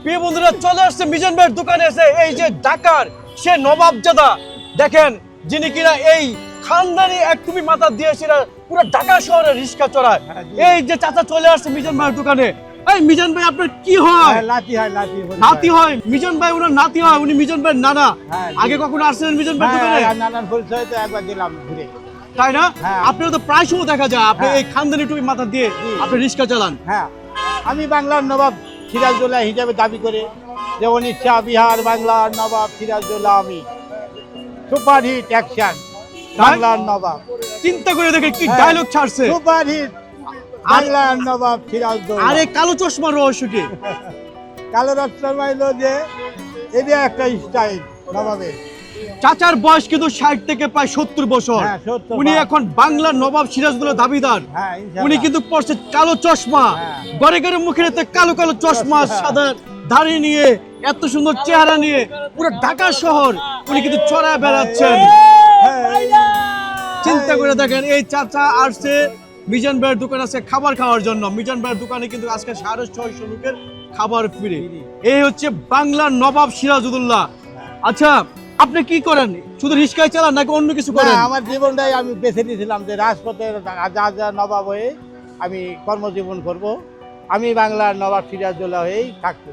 প্রিয় বন্ধুরা, চলে আসছে মিজান ভাইয়ের দোকানে এসে এই যে ঢাকার সে নবাবজাদা দেখেন, যিনি কিনা এই খানদানি এক টুপি মাথা দিয়ে সেটা পুরো ঢাকা শহরে রিস্কা চড়ায়। এই যে চাচা চলে আসছে মিজান ভাইয়ের দোকানে। এই মিজান ভাই আপনার কি হয়? নাতি হয়। মিজান ভাই ওনার নাতি হয়, উনি মিজান ভাইয়ের নানা। আগে কখনো আসছেন মিজান ভাইয়ের দোকানে? নানার পরিচয় তো একবার দিলাম ঘুরে। তাই না? আপনার তো প্রায় সময় দেখা যায় আপনি এই খানদানি টুপি মাথা দিয়ে আপনি রিস্কা চালান। হ্যাঁ, আমি বাংলার নবাব সিরাজউদ্দৌলা হিসাবে দাবি করে যে উড়িষ্যা বিহার বাংলার নবাব সিরাজউদ্দৌলা, আমি সুপারহিট অ্যাকশন বাংলার নবাব। চিন্তা করে দেখেন কি ডায়লগ ছাড়ছে, সুপারহিট বাংলার নবাব সিরাজউদ্দৌলা। আরে কালো চশমার রহস্য কি? কালো রত্ন মাইল যে এটা একটা স্টাইল নবাবের। চাচার বয়স কিন্তু 60 থেকে প্রায় 70 বছর। হ্যাঁ, 70 উনি এখন বাংলার নবাব সিরাজউদ্দৌলা দাবিদার। হ্যাঁ, ইনশাআল্লাহ। উনি কিন্তু পড়ছে কালো চশমা, ঘরে ঘরে মুখের কালো কালো চশমা, সাদা দাড়ি নিয়ে, এত সুন্দর চেহারা নিয়ে পুরো ঢাকা শহর উনি কিন্তু চড়ায় বেড়াচ্ছেন। চিন্তা করে দেখেন, এই চাচা আসছে মিজান ভাইয়ের দোকান আছে খাবার খাওয়ার জন্য। মিজান ভাইয়ের দোকানে কিন্তু আজকে 650 লোকের খাবার ফ্রি। এই হচ্ছে বাংলার নবাব সিরাজউদ্দৌলা। আচ্ছা, আপনি কি করেন? শুধু রিস্কায় চালান নাকি অন্য কিছু করেন? আমার জীবনটাই আমি বেছে নিয়েছিলাম যে রাজপথের রাজা নবাব হয়ে আমি কর্মজীবন করব। আমি বাংলার নবাব সিরাজউদ্দৌলা হয়েই থাকবো।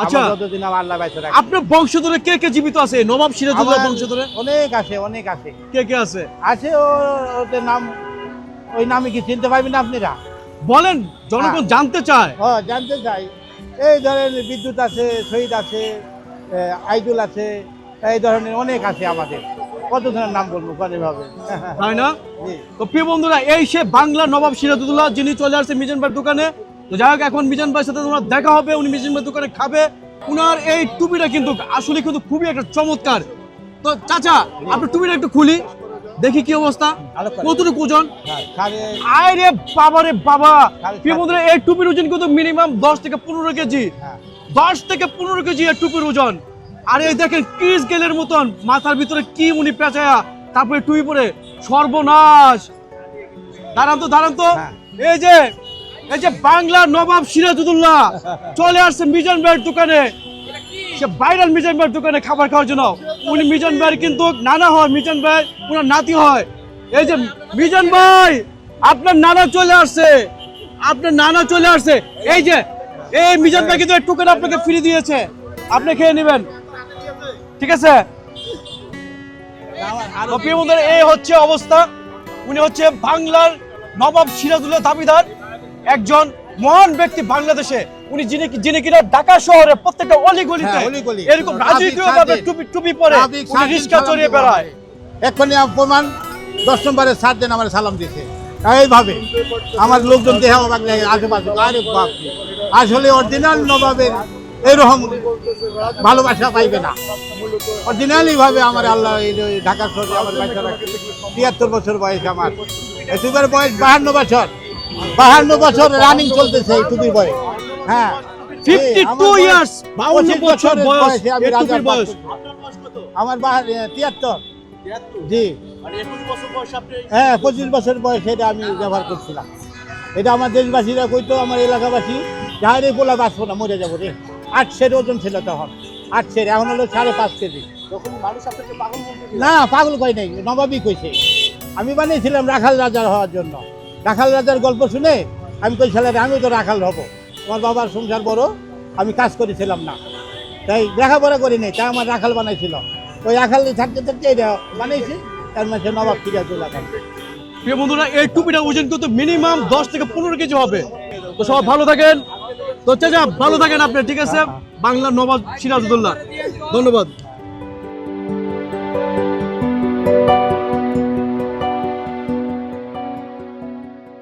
আচ্ছা, যতদিন আমার আল্লাহ বাইচে রাখে। আপনার বংশধরে কে কে জীবিত আছে নবাব সিরাজউদ্দৌলা বংশধরে? অনেক আছে, অনেক আছে। কে কে আছে? আছে ওদের নাম, ওই নামে কি চিনতে পারবেন আপনারা? বলেন, জনগণ জানতে চায়। ও, জানতে চাই। এই ধরনের বিদ্যুৎ আছে, শহীদ আছে, আইদুল আছে, এই ধরনের অনেক আছে আমাদের। কত ধরনের নাম বলবো ভাবে, তাই না? তো প্রিয় বন্ধুরা, এই সে বাংলা নবাব সিরাজউদ্দৌলা যিনি চলে আসছে মিজান ভাইয়ের দোকানে। তো যাই হোক, এখন মিজান ভাইয়ের সাথে তোমার দেখা হবে, উনি মিজান ভাইয়ের দোকানে খাবে। উনার এই টুপিটা কিন্তু আসলে কিন্তু খুবই একটা চমৎকার। তো চাচা, আপনার টুপিটা একটু খুলি দেখি কি অবস্থা, কতটুকু ওজন? আরে বাবা রে বাবা, প্রিয় বন্ধুরা, এই টুপির ওজন কিন্তু মিনিমাম 10 থেকে 15 কেজি। 10 থেকে 15 কেজি এই টুপির ওজন। আর এই দেখেন ক্রিস গেলের মতন মাথার ভিতরে কি উনি পেঁচায়া, তারপরে টুপি পরে, সর্বনাশ। দাঁড়ান তো এই যে বাংলার নবাব সিরাজউদ্দৌলা চলে আসছে মিজান ভাইয়ের দোকানে। সে ভাইরাল মিজান ভাইয়ের দোকানে খাবার খাওয়ার জন্য। উনি মিজান ভাইয়ের কিন্তু নানা হয়, মিজান ভাই উনার নাতি হয়। এই যে মিজান ভাই, আপনার নানা চলে আসছে, আপনার নানা চলে আসছে। এই যে এই মিজান ভাই কিন্তু একটু করে আপনাকে ফ্রি দিয়েছে, আপনি খেয়ে নেবেন, ঠিক আছে? প্রিয় বন্ধুরা, এই হচ্ছে অবস্থা। উনি হচ্ছে বাংলার নবাব সিরাজউদ্দৌলা দাবিদার, একজন মহান ব্যক্তি বাংলাদেশে। উনি যিনি কিনা ঢাকা শহরে প্রত্যেকটা অলিগলিতে এরকম রাজকীয়ভাবে টুপি পরে উনি রিস্কা চড়িয়ে বেড়ায়। এক্ষুনি প্রমাণ 10 নম্বরের সাত দিন আমার সালাম দিতে এইভাবে আমার লোকজন দেহ আশেপাশে। আরে বাপ, আসলে অরিজিনাল নবাবের এরকম ভালোবাসা পাইবে না। অরিজিনালি ভাবে আমার আল্লাহ ঢাকা শহরে আমার বাচ্চা রাখে। 73 বছর বয়স আমার, টুপির বয়স 52 বছর। 52 বছর রানিং চলতেছে এই টুপির বয়স। হ্যাঁ, 52 ইয়ার্স, 52 বছর বয়স এই টুপির বয়স। আমার 73। জি, হ্যাঁ, 25 বছর বয়স এটা আমি ব্যবহার করছিলাম। এটা আমার দেশবাসীরা কইতো, আমার এলাকাবাসী, যাহারে পোলা বাঁচবো না, মরে যাবো রে। 8 সের ওজন ছিল তখন, 8 সের, এখন হলো 5.5 কেজি। না, পাগল কয় নাই, নবাবই কইছে। আমি বানিয়েছিলাম রাখাল রাজার হওয়ার জন্য। রাখাল রাজার গল্প শুনে আমি কইছিলাম আমিও তো রাখাল হব। আমার বাবার সংসার বড়, আমি কাজ করেছিলাম না, তাই লেখাপড়া করি নাই, তাই আমার রাখাল বানাইছিল। ওই রাখাল থাকতে থাকতে এটা বানাইছি, তার মাঝে নবাব সিরাজউদ্দৌলা। প্রিয় বন্ধুরা, এই টুপিটা ওজন কিন্তু মিনিমাম 10 থেকে 15 কেজি হবে। তো সবাই ভালো থাকেন। তো চাচা ভালো থাকেন আপনি, ঠিক আছে? বাংলার নবাব সিরাজউদ্দৌলা, ধন্যবাদ।